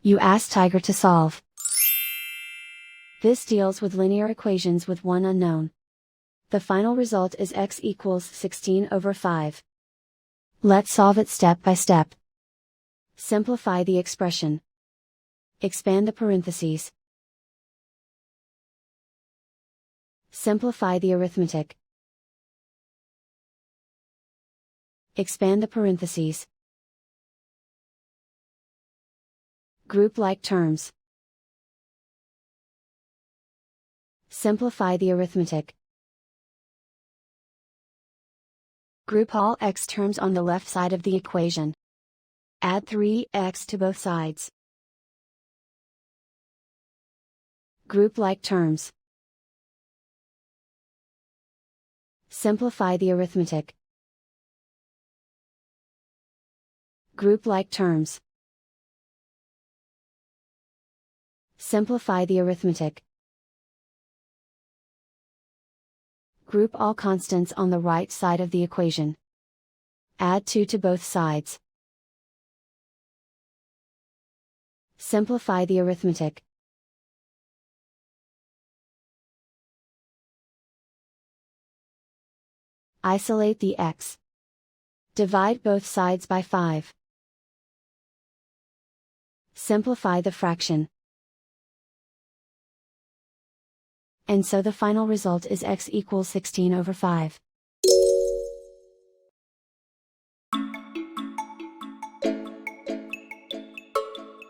You ask Tiger to solve. This deals with linear equations with one unknown. The final result is x equals 16/5. Let's solve it step by step. Simplify the expression. Expand the parentheses. Simplify the arithmetic. Expand the parentheses. Group like terms. Simplify the arithmetic. Group all x terms on the left side of the equation. Add 3x to both sides. Group like terms. Simplify the arithmetic. Group like terms. Simplify the arithmetic. Group all constants on the right side of the equation. Add 2 to both sides. Simplify the arithmetic. Isolate the x. Divide both sides by 5. Simplify the fraction. And so the final result is x equals 16/5.